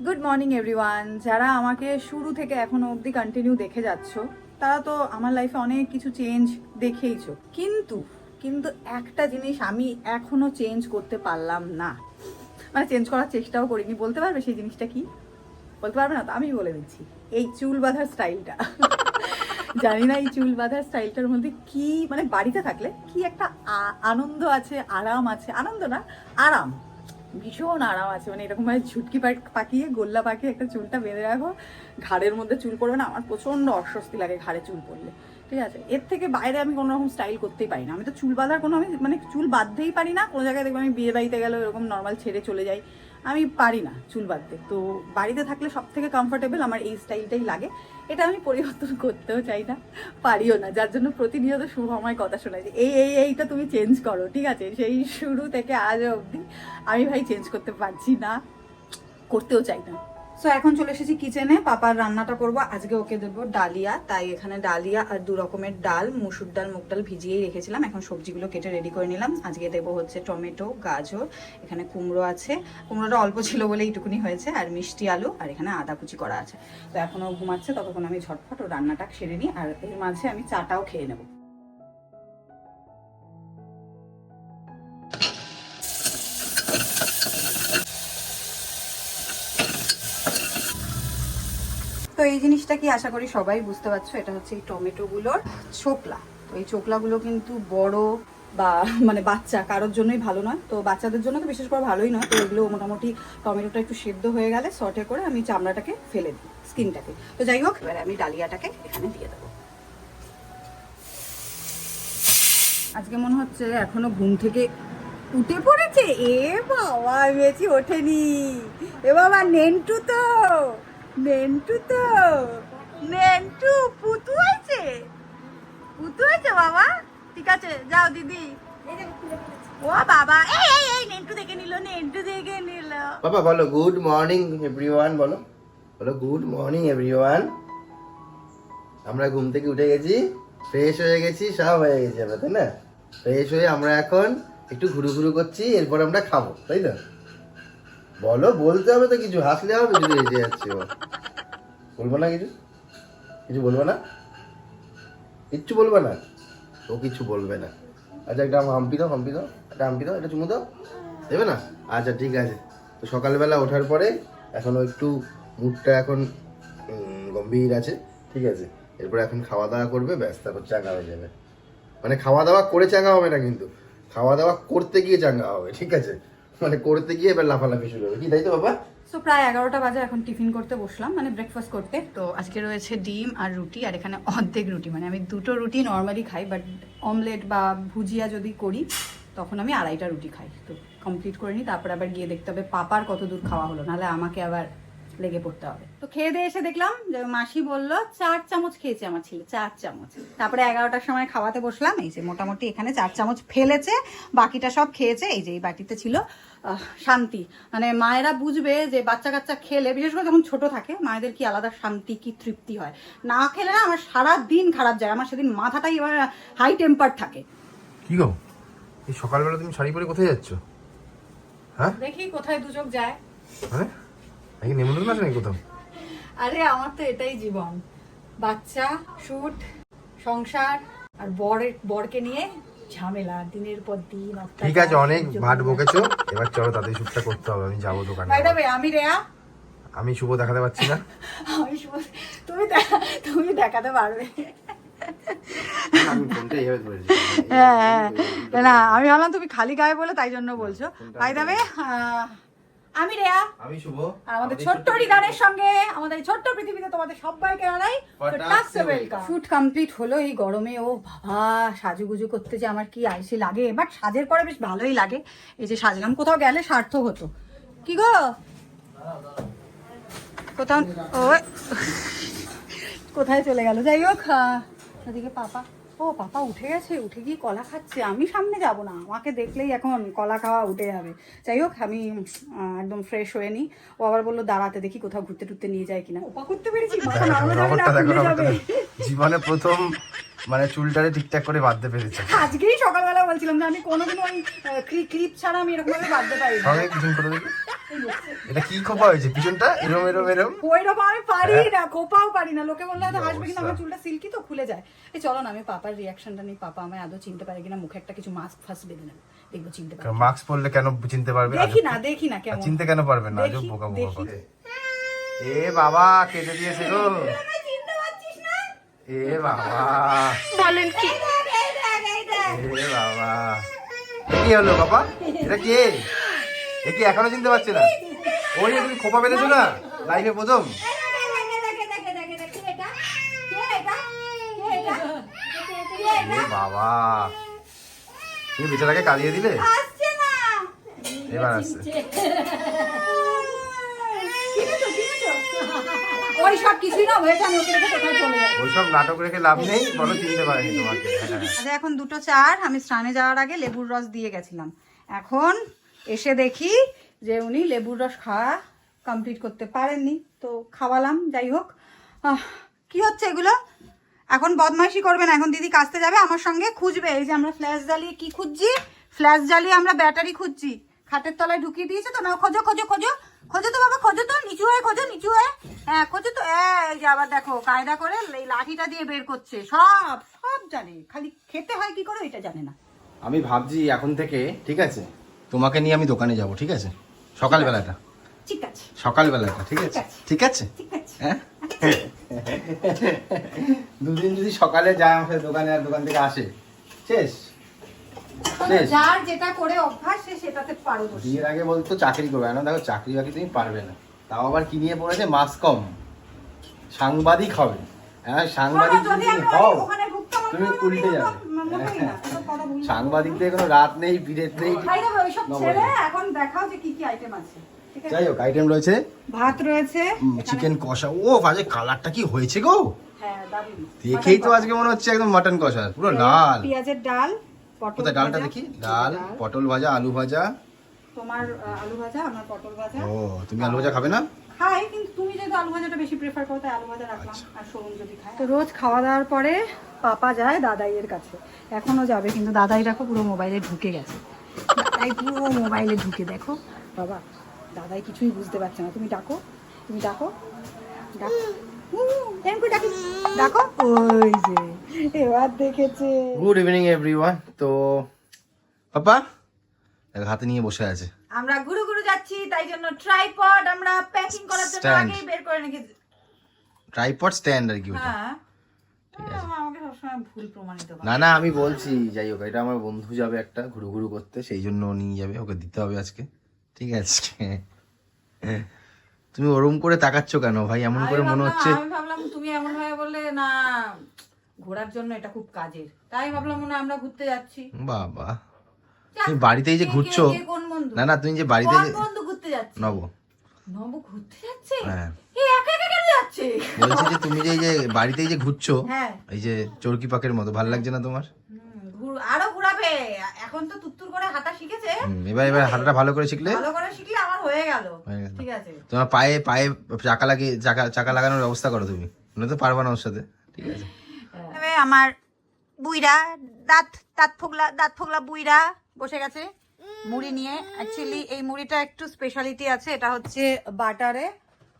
Good morning everyone. যারা আমাকে শুরু থেকে এখনো অবধি কন্টিনিউ দেখে যাচ্ছ তারা তো আমার লাইফে অনেক কিছু চেঞ্জ দেখেইছো, কিন্তু কিন্তু একটা জিনিস আমি এখনো চেঞ্জ করতে পারলাম না, মানে চেঞ্জ করার চেষ্টাও করিনি। বলতে পারবে সেই জিনিসটা কি? বলতে পারবে না তো আমি বলে দিচ্ছি, এই চুল বাঁধার স্টাইলটা। জানি না এই চুল বাঁধার স্টাইলটার মধ্যে কি, মানে বাড়িতে থাকলে কি একটা আনন্দ আছে, আরাম আছে। আনন্দ না, আরাম, ভীষণ আরাম আছে। মানে এরকম ভাবে ঝুটকি পাকিয়ে গোল্লা পাকিয়ে একটা চুলটা বেঁধে রাখো, ঘাড়ের মধ্যে চুল পড়বে না। আমার প্রচণ্ড অস্বস্তি লাগে ঘাড়ে চুল পড়লে, ঠিক আছে? এর থেকে বাইরে আমি কোনো রকম স্টাইল করতেই পারি না। আমি তো চুল বাঁধার কোনো, আমি মানে চুল বাঁধতেই পারি না। কোনো জায়গায় দেখবো আমি বিয়ে বাড়িতে গেলেও এরকম নর্মাল ছেড়ে চলে যাই, আমি পারি না চুল বাঁধতে। তো বাড়িতে থাকলে সব থেকে কমফোর্টেবল আমার এই স্টাইলটাই লাগে। এটা আমি পরিবর্তন করতেও চাই না, পারিও না, যার জন্য প্রতিনিয়ত শুভ আমায় কথা শোনায় যে এইটা তুমি চেঞ্জ করো, ঠিক আছে? সেই শুরু থেকে আজ অবধি আমি ভাই চেঞ্জ করতে পারছি না, করতেও চাই না। সো এখন চলে এসেছি কিচেনে, পাপার রান্নাটা করবো আজকে। ওকে দেবো ডালিয়া, তাই এখানে ডালিয়া আর 2 রকমের ডাল, মুসুর ডাল মুগ ডাল ভিজিয়েই রেখেছিলাম। এখন সবজিগুলো কেটে রেডি করে নিলাম। আজকে দেবো হচ্ছে টমেটো, গাজর, এখানে কুমড়ো আছে, কুমড়োটা অল্প ছিল বলে এইটুকুনি হয়েছে, আর মিষ্টি আলু, আর এখানে আদা কুচি করা আছে। তো এখনও ঘুমাচ্ছে, ততক্ষণ আমি ঝটফট ও রান্নাটা সেরে নিই, আর এর মাঝে আমি চাটাও খেয়ে নেবো। তো এই জিনিসটা কি আশা করি সবাই বুঝতে পারছো, এটা হচ্ছে এই টমেটোগুলোর ছোকলা। তো এই চোকলাগুলো কিন্তু বড় বা মানে বাচ্চা কারোর জন্যই ভালো নয়, তো বাচ্চাদের জন্য তো বিশেষ করে ভালোই নয়। তো এগুলো মোটামুটি টমেটোটা একটু সেদ্ধ হয়ে গেলে সর্টে করে আমি চামড়াটাকে ফেলে দিই, স্কিনটাকে। তো যাই হোক, এবারে আমি ডালিয়াটাকে এখানে দিয়ে দেবো। আজকে মনে হচ্ছে এখনো ঘুম থেকে উঠে পড়েছে। এ বাবা, মেয়েছি ওঠেনি। এ বাবা, নেন্টু তো নেন্টু পুতু হয়েছে, পুতু হয়েছে বাবা। ঠিক আছে, যাও দিদি। ও বাবা, এই নেন্টু দেখে নিল, নেন্টু দেখে নিল। বাবা বলো গুড মর্নিং এভরিওয়ান, বলো বলো গুড মর্নিং এভরিওয়ান। আমরা ঘুম থেকে উঠে গেছি, ফ্রেশ হয়ে গেছি, সব হয়ে গেছে আমরা, তাই না? ফ্রেশ হয়ে আমরা এখন একটু ঘুরু করছি, এরপর আমরা খাবো, তাই না? বলো, বলতে হবে তো কিছু, হাসলে হবে যদি এসে যাচ্ছে। বলবো না কিছু, কিছু বলবো না, কিচ্ছু বলবে না, ও কিছু বলবে না। আচ্ছা একটা হাম্পি দাও, একটা হাম্পি দাও, একটা চুমু দাও, দেবে না? আচ্ছা ঠিক আছে। তো সকালবেলা ওঠার পরে এখনও একটু মুডটা এখন গম্ভীর আছে, ঠিক আছে? এরপরে এখন খাওয়া দাওয়া করবে, ব্যাস, তারপর চাঙ্গা হয়ে যাবে। মানে খাওয়া দাওয়া করে চাঙ্গা হবে না, কিন্তু খাওয়া দাওয়া করতে গিয়ে চাঙ্গা হবে, ঠিক আছে? মানে করতে গিয়ে এবার লাফালাফি শুরু হবে, কি তাই তো বাবা? সো প্রায় 11টা বাজে, এখন টিফিন করতে বসলাম, মানে ব্রেকফাস্ট করতে। তো আজকে রয়েছে ডিম আর রুটি, আর এখানে অর্ধেক রুটি, মানে আমি 2টো রুটি নর্মালি খাই, বাট অমলেট বা ভুজিয়া যদি করি তখন আমি 2.5টা রুটি খাই। তো কমপ্লিট করে নিই, তারপর আবার গিয়ে দেখতে হবে পাপার কত দূর খাওয়া হলো, নাহলে আমাকে আবার লেগে পড়তে হবে। তো খেয়ে দিয়ে এসে দেখলাম যে মাসি বললো 4 চামচ খেয়েছে আমার ছেলে, 4 চামচ। তারপরে 11টার সময় খাওয়াতে বসলাম, এই যে মোটামুটি এখানে 4 চামচ ফেলেছে, বাকিটা সব খেয়েছে। এই যে এই বাটিতে ছিল। শান্তি, মানে মায়েরা বুঝবে যে বাচ্চা কাচ্চা খেলে, বিশেষ করে যখন ছোট থাকে, মায়েদের কি আলাদা শান্তি, কি তৃপ্তি হয়। না খেলে না আমার সারা দিন খারাপ যায়, আমার সেদিন মাথাটাই এবার হাই টেম্পার থাকে। কি গো, এই সকালবেলা তুমি শাড়ি পরে কোথায় যাচ্ছ? হ্যাঁ, দেখি কোথায় দু চোখ যায়। মানে নাকি নেমন্তন্ন আছে নাকি কোথাও? আরে আমার তো এটাই জীবন, বাচ্চা, শুট, সংসার, আর বরকে নিয়ে ঝামেলা দিনের পর দিন। ঠিক আছে, অনেক ভাট বকেছো, এবার চলো তাদের শুটটা করতে হবে। আমি যাবো দোকানে। বাই দ্য ওয়ে, আমি রেয়া। আমি শুভ দেখাতে পাচ্ছি না। আমি শুভ, তুমি দেখাতে পারবে। আমি ফোনটা এইভাবে ধরেছি। না, আমি ভাবলাম তুমি খালি গায়ে বলে, তাই জন্য বলছো। বাই দ্য ওয়ে, আমি রেয়া, আমি শুভ। আর আমাদের ছোট্ট হৃদয়ের সঙ্গে আমাদের এই ছোট্ট পৃথিবীতে তোমাদের সবাইকে জানাই ওয়েলকাম। শুট কমপ্লিট হলো এই গরমে। ও বাবা, সাজুগুজু করতে যে আমার কি আইসি লাগে, বাট সাজের পরে বেশ ভালোই লাগে। এই যে সাজলাম, কোথাও গেলে সার্থক হতো। কি গো, কোথাও ও কোথায় চলে গেল? যাই হোক, ওদিকে পাপা উঠে গেছে, উঠে গিয়ে কলা খাচ্ছে। আমি সামনে যাব না, আমাকে দেখলেই এখন কলা খাওয়া উঠে যাবে। যাই হোক, আমি একদম ফ্রেশ হয়ে নিই। ও আবার বললো দাঁড়াতে, দেখি কোথাও ঘুরতে টুরতে নিয়ে যায় কিনা। ওপা করতে পেরেছি, জীবনে প্রথম মানে চুলটারে ঠিকঠাক করে বাঁধতে পেরেছে। আজকেই সকালবেলা বলছিলাম যে আমি কোনোদিন ওই ক্লিপ ছাড়া আমি এরকম ভাবে বাঁধতে পারি না। এটা কি খোপা হয়েছে পিছনটা এরম এরম এরম? ওইরকম আমি পারি না, কোপাও পারি না। লোকে বললে হয়তো হাসবে, কিন্তু আমার চুলটা সিল্কি তো খুলে যায়। এই চলো না আমি পাপার রিয়াকশনটা নেই, পাপা আমায় আদৌ চিনতে পারে কিনা। মুখে একটা কিছু মাস্ক ফাস্ক বেঁধে নেব, দেখবো চিনতে পারে। মাস্ক পরলে কেন চিনতে পারবে? দেখি না কেমন চিনতে কেন পারবে না? আজব বোকা বোকা কথা। এ বাবা কেটে দিয়েছে গো। চিনতে পারছিস না? এ বাবা বলেন কি? এ বাবা কি হলো বাবা? এটা কে? এ কি এখনো চিনতে পারছে না? ওই যে তুমি খোপা বেঁধেছো না লাইফে প্রথম। এ বাবা তুমি বেচারাকে কাঁদিয়ে দিলে। এবার আসছে। ওইসব কিছুই না হয়েছে, আমি ওকে রেখে কোথাও চলে যাই। ওইসব নাটক রেখে লাভ নেই, বলো চিনতে পারেনি তোমাকে। হ্যাঁ। আচ্ছা এখন 2:04, আমি স্নানে যাওয়ার আগে লেবুর রস দিয়ে গেছিলাম। এখন এসে দেখি যে উনি লেবুর রস খাওয়া কমপ্লিট করতে পারেননি, তো খাওয়ালাম। যাই হোক, কি হচ্ছে এগুলো? এখন বদমাইশি করবে না, এখন দিদি কাচতে যাবে আমার সঙ্গে, খুঁজবে। এই যে আমরা ফ্ল্যাশ জ্বালিয়ে কি খুঁজছি? ফ্ল্যাশ জ্বালিয়ে আমরা ব্যাটারি খুঁজছি। খাটের তলায় ঢুকিয়ে দিয়েছে তো, না খোঁজো খোঁজো খোঁজো খোঁজো তো বাবা, খোঁজো তো, নিচু হয়ে খোঁজো, নিচু হয়ে। হ্যাঁ খোঁজো তো। এই যে আবার দেখো কায়দা করে এই লাঠিটা দিয়ে বের করছে। সব সব জানে, খালি খেতে হয় কি করে এটা জানে না। আমি ভাবছি এখন থেকে, ঠিক আছে, তোমাকে নিয়ে আমি দোকানে যাব, ঠিক আছে? সকালবেলাটা, ঠিক আছে সকালবেলাটা, ঠিক আছে? ঠিক আছে, ঠিক আছে। হ্যাঁ। দুদিন যদি সকালে যায় আমার সাথে দোকানে আর দোকান থেকে আসে, শেষ। যার যেটা করে অভ্যাস সে সেটাতে পারদর্শী। বিয়ের আগে বলতো চাকরি করবে, এখন দেখো চাকরি বাকরি তুমি পারবে না। তাও আবার কি নিয়ে পড়েছে? মাস কম, সাংবাদিক হবে। হ্যাঁ সাংবাদিক যদি হও তুমি উল্টে যাবে। সাংবাদিকদের কোনো রাত নেই, বিরেত নেই। এখন দেখাও যে কি কি আইটেম আছে। যাই হোক, আইটেম রয়েছে, ভাত রয়েছে, চিকেন কষা। ও আজকে কালারটা কি হয়েছে গো! হ্যাঁ দারুণ। দেখেই তো আজকে মনে হচ্ছে একদম মাটন কষা, পুরো লাল। পেঁয়াজের ডাল, কোথায় ডালটা দেখি? ডাল, পটল ভাজা, আলু ভাজা। তোমার আলু ভাজা, আমার পটল ভাজা। ও তুমি আলু ভাজা খাবে না? খাই, কিন্তু তুমি যেহেতু আলু ভাজাটা বেশি প্রেফার করো তাই আলু ভাজা রাখলাম। আর সোহম যদি খায়। তো রোজ খাওয়া দাওয়ার পরে পাপা যায় দাদাইয়ের কাছে, এখনো যাবে, কিন্তু দাদাই দেখো পুরো মোবাইলে ঢুকে গেছে। দাদাই পুরো মোবাইলে ঢুকে, দেখো বাবা, দাদাই কিছুই বুঝতে পারছে না। তুমি ডাকো, তুমি ডাকো, ডাকো, ডাকো। ওই যে এবার দেখেছে। Good evening everyone. তো পাপা হাতে নিয়ে বসে আছে। আমরা গুরু গুরু যাচ্ছি, তাই জন্য ট্রাইপড আমরা প্যাকিং করার জন্য আগেই বের করে রেখেছি। ট্রাইপড স্ট্যান্ড আর কি ওটা। হ্যাঁ, আমাকে সবসময় ভুল প্রমাণিত করে। না না আমি বলছি, যাই হোক, এটা আমার বন্ধু যাবে একটা ঘুরু ঘুরু করতে, সেই জন্য নিয়ে যাবে, ওকে দিতে হবে আজকে, ঠিক আছে? তুমি ওরম করে তাকাচ্ছ কেন ভাই? এমন করে মনে হচ্ছে। আমি ভাবলাম তুমি এমন ভাবে বললে না, ঘোরার জন্য এটা খুব কাজের, তাই ভাবলাম মনে হয় আমরা ঘুরতে যাচ্ছি। বাবা তুমি বাড়িতেই যে ঘুরছো। কোন বন্ধু? না না তুমি যে বাড়িতে যে বন্ধু ঘুরতে যাচ্ছে? নব নব ঘুরতে যাচ্ছে? হ্যাঁ এই একা একা কেন যাচ্ছে? বলছি যে তুমি যে এই যে বাড়িতেই যে ঘুরছো, হ্যাঁ, এই যে চরকি পাকের মতো, ভালো লাগছে না তোমার? আরো ঘুরাবে, এখন তো তুত্তুর করে হাঁটা শিখেছে। এবার এবার হাঁটাটা ভালো করে শিখলে, ভালো করে শিখলে আমার হয়ে গেল, হয়ে গেল। ঠিক আছে? তোমার পায়ে পায়ে চাকা লাগিয়ে চাকা লাগানোর ব্যবস্থা করো তুমি, নয়তো পারবা না ওর সাথে, ঠিক আছে? আমার বুইরা দাঁত ফোগলা বুইরা বসে গেছে মুড়ি নিয়ে। অ্যাকচুয়ালি এই মুড়িটা একটু স্পেশালিটি আছে, এটা হচ্ছে বাটারে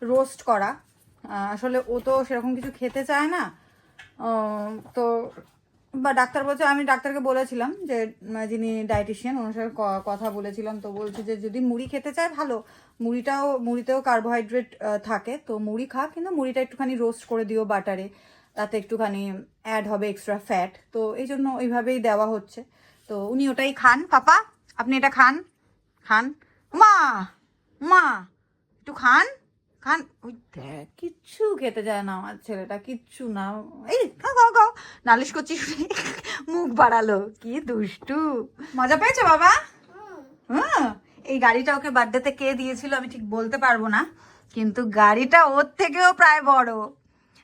রোস্ট করা। আসলে ও তো সেরকম কিছু খেতে চায় না, তো বা ডাক্তার বলছে, আমি ডাক্তারকে বলেছিলাম যে যিনি ডায়েটিশিয়ান ওনার সাথে কথা বলেছিলাম, তো বলছে যে যদি মুড়ি খেতে চায় ভালো, মুড়িতেও কার্বোহাইড্রেট থাকে, তো মুড়ি খা, কিন্তু মুড়িটা একটুখানি রোস্ট করে দিও বাটারে, তাতে একটুখানি অ্যাড হবে এক্সট্রা ফ্যাট, তো এই জন্য ওইভাবেই দেওয়া হচ্ছে। তো উনি ওটাই খান। পাপা আপনি এটা খান, খান। মা একটু খান, খান। ওই দেখ কিচ্ছু খেতে যায় না আমার ছেলেটা, কিচ্ছু না। এই খাও, নালিশ করছি শুনে মুখ বাড়ালো, কি দুষ্টু। মজা পেয়েছো বাবা? হ্যাঁ, এই গাড়িটা ওকে বার্থডেতে কে দিয়েছিল আমি ঠিক বলতে পারবো না, কিন্তু গাড়িটা ওর থেকেও প্রায় বড়।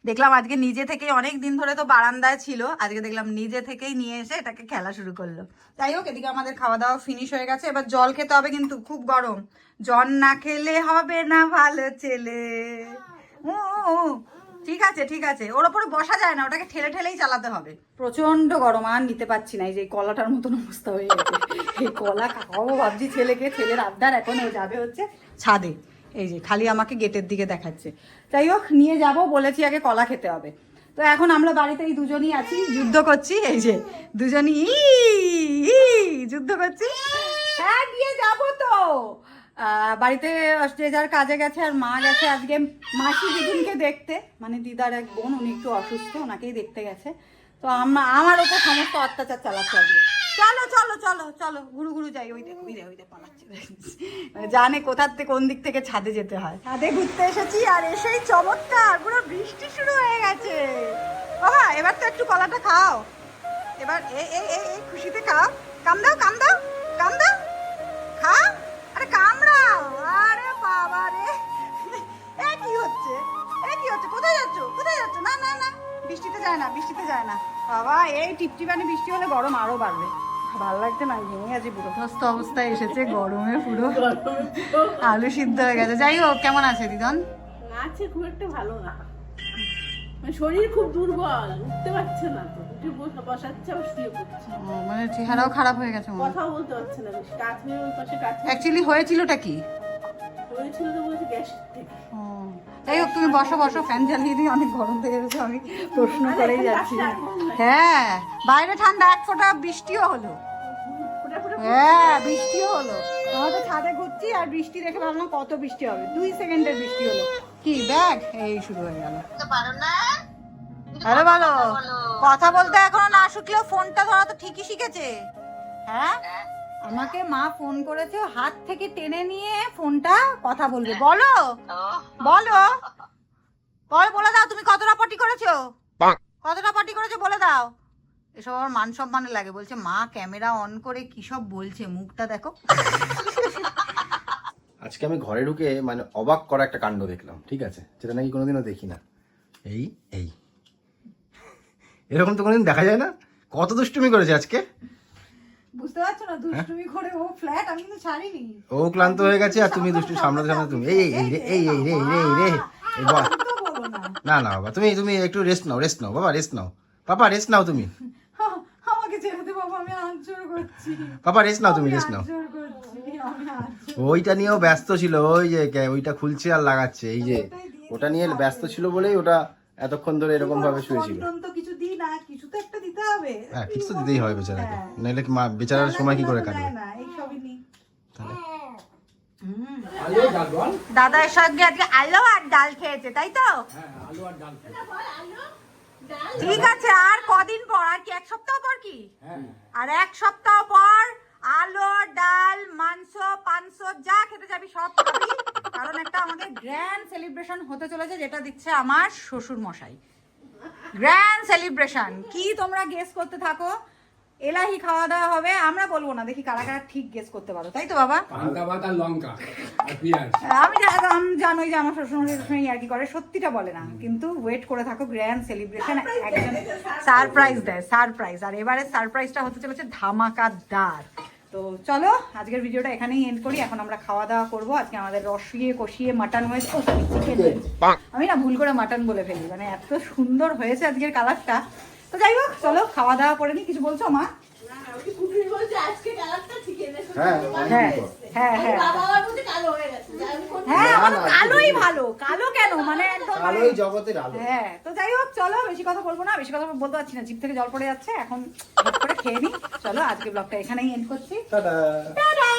দেখলাম আজকে নিজে থেকেই, অনেক দিন ধরে তো বারান্দায় ছিল, আজকে দেখলাম নিজে থেকেই নিয়ে এসে এটাকে খেলা শুরু করলো। যাই হোক, এদিকে আমাদের খাওয়া দাওয়া ফিনিশ হয়ে গেছে, এবার জল খেতে হবে, কিন্তু খুব গরম, জল না খেলে হবে না ভালো ছেলে। ঠিক আছে ওর ওপরে বসা যায় না, ওটাকে ঠেলে ঠেলেই চালাতে হবে। প্রচন্ড গরম, আর নিতে পারছি না। এই যে কলাটার মতন অবস্থা হয়ে গেছে, এই কলা খাওয়াবো ভাবছি ছেলেকে। ছেলের আবদার, এখন ও যাবে হচ্ছে ছাদে। এই যে খালি আমাকে গেটের দিকে দেখাচ্ছে। যাই হোক, নিয়ে যাব বলেছি, আগে কলা খেতে হবে। তো এখন আমরা বাড়িতে এই দুজনই আছি, যুদ্ধ করছি। এই যে দুজনই যুদ্ধ করছি। হ্যাঁ নিয়ে যাবো তো। বাড়িতে যে যার কাজে গেছে, আর মা গেছে আজকে মাসি দিদিনকে দেখতে, মানে দিদার এক বোন, উনি একটু অসুস্থ, ওনাকেই দেখতে গেছে। তো আমার ওপর সমস্ত অত্যাচার চালাচ্ছে আজকে। চলো চলো চলো চলো ঘুরু ঘুরু যাই। ওই দেখো ওই দেখো পালাচ্ছে, জানে কোথার থেকে কোন দিক থেকে ছাদে যেতে হয়। ছাদে ঘুরতে এসেছি, আর এসেই চমৎকার পুরো বৃষ্টি শুরু হয়ে গেছে। বাবা এবার তো একটু কলাটা খাও, এবার এই খুশিতে খাও। কাম দাও কাম দাও কাম দাও, খাও। আরে কামড়াও। আরে বাবা রে, এ কি হচ্ছে, কোথায় যাচ্ছ কোথায় যাচ্ছ? না না না, বৃষ্টিতে যায় না, বৃষ্টিতে যায় না বাবা। এই টিপটিপানি বৃষ্টি হলে গরম আরো বাড়বে। ভালো লাগছে না, ভেঙে গেছে পুরো, ধ্বস্ত অবস্থায় এসেছে গরমে, পুরো আলু সিদ্ধ হয়ে গেছে। যাই হোক, কেমন আছে দিদন? আছে, খুব একটা ভালো না, মানে শরীর খুব দুর্বল, উঠতে পারছে না তো, উঠে বসাচ্ছে আবার শুয়ে পড়ছে। মানে চেহারাও খারাপ হয়ে গেছে, কথাও বলতে পারছে না, বেশি কাজ হয়ে ওর পাশে কাজ অ্যাকচুয়ালি হয়েছিলটা কি? হয়েছিল তো বলছে গ্যাস থেকে। যাই হোক, তুমি বসো বসো, ফ্যান চালিয়ে দিই, অনেক গরম থেকে গেছে। আমি প্রশ্ন করেই যাচ্ছি। হ্যাঁ বাইরে ঠান্ডা, এক ফোঁটা বৃষ্টিও হলো। হ্যাঁ বৃষ্টিও হলো, আমরা তো ছাদে ঘুরছি, আর বৃষ্টি দেখে ভাবলাম কত বৃষ্টি হবে, 2 সেকেন্ডের বৃষ্টি হলো। কি ব্যাগ, এই শুরু হয়ে গেল। আরে বলো, কথা বলতে এখনো না শিখলেও ফোনটা ধরা তো ঠিকই শিখেছে। হ্যাঁ আমাকে মা ফোন করেছে, হাত থেকে টেনে নিয়ে ফোনটা কথা বলবে। বলো বলো বলে দাও, তুমি কতটা পটি করেছো, বলে দাও। এসব আমার মান সম্মানে লাগে। বলছে মা ক্যামেরা অন করে কি সব বলছে, মুখটা দেখো। আজকে আমি ঘরে ঢুকে মানে অবাক করা একটা কাণ্ড দেখলাম, ঠিক আছে, যেটা নাকি কোনোদিনও দেখি না। এই এই এরকম তো কোনোদিন দেখা যায় না। কত দুষ্টুমি করেছে আজকে, বুঝতে পারছো না? দুষ্টুমি করে ও ফ্ল্যাট, আমি কিন্তু ছাড়িনি। ও ক্লান্ত হয়ে গেছে, আর তুমি দুষ্টু সামনে সামনে তুমি এই এই রে এই এই রে রে রে এই বল। না না বাবা, তুমি একটু রেস্ট নাও বাবা, রেস্ট নাও পাপা, রেস্ট নাও তুমি। আমাকে ছেড়ে দে বাবা, আমি হাত জোড় করছি। পাপা রেস্ট নাও, তুমি রেস্ট নাও। ওইটা নিয়েও ব্যস্ত ছিল, ওই যে ওইটা খুলছে আর লাগাচ্ছে, এই যে ওটা নিয়ে ব্যস্ত ছিল বলেই ওটা এতক্ষণ ধরে এরকম ভাবে শুয়েছিল। কিছু দিই না, কিছু তো একটা দিতে হবে। হ্যাঁ কিছু তো দিতেই হবে বেচারাকে, নাহলে মা বেচারার সময় কি করে কাটবে। দাদার সঙ্গে আজকে আলু আর ডাল খেয়েছে, তাই তো? ঠিক আছে, আর কদিন পর, আর কি 1 সপ্তাহ পর? কি আর 1 সপ্তাহ পর আলু ডাল মাংস পাংস যা খেতে যাবি সব খাবি। কারণ একটা আমাদের গ্র্যান্ড সেলিব্রেশন হতে চলেছে, যেটা দিচ্ছে আমার শ্বশুর মশাই। গ্র্যান্ড সেলিব্রেশন কি, তোমরা গেস করতে থাকো। এলাহি খাওয়া দাওয়া হবে, আমরা বলবো না, দেখি কারা কারা ঠিক গেস করতে পারো, তাই তো বাবা? আমি জানোই যে আমার শ্বশুরমশাই সবসময় আর কি করে, সত্যিটা বলে না, কিন্তু ওয়েট করে থাকো। গ্র্যান্ড সেলিব্রেশন, একজন সারপ্রাইজ দেয়, সারপ্রাইজ। আর এবারে সারপ্রাইজটা হতে চলেছে ধামাকাদার। তো চলো আজকের ভিডিওটা এখানেই এন্ড করি। এখন আমরা খাওয়া দাওয়া করবো। আজকে আমাদের রসিয়ে কষিয়ে মাটন হয়েছে, চিকেন হয়েছে। আমি না ভুল করে মাটন বলে ফেলি, মানে এত সুন্দর হয়েছে আজকের কালারটা। তো যাই হোক, চলো খাওয়া দাওয়া করে নি। কিছু বলছো মা? হ্যাঁ আমার কালোই ভালো, কালো কেন মানে একদম কালোই জগতের আলো। হ্যাঁ তো যাই হোক, চলো বেশি কথা বলবো না, বেশি কথা বলতে পারছি না, জিভ থেকে জল পড়ে যাচ্ছে। এখন করে খেয়ে নি। চলো আজকে ব্লগটা এখানেই এন্ড করছি। টাটা। টাটা।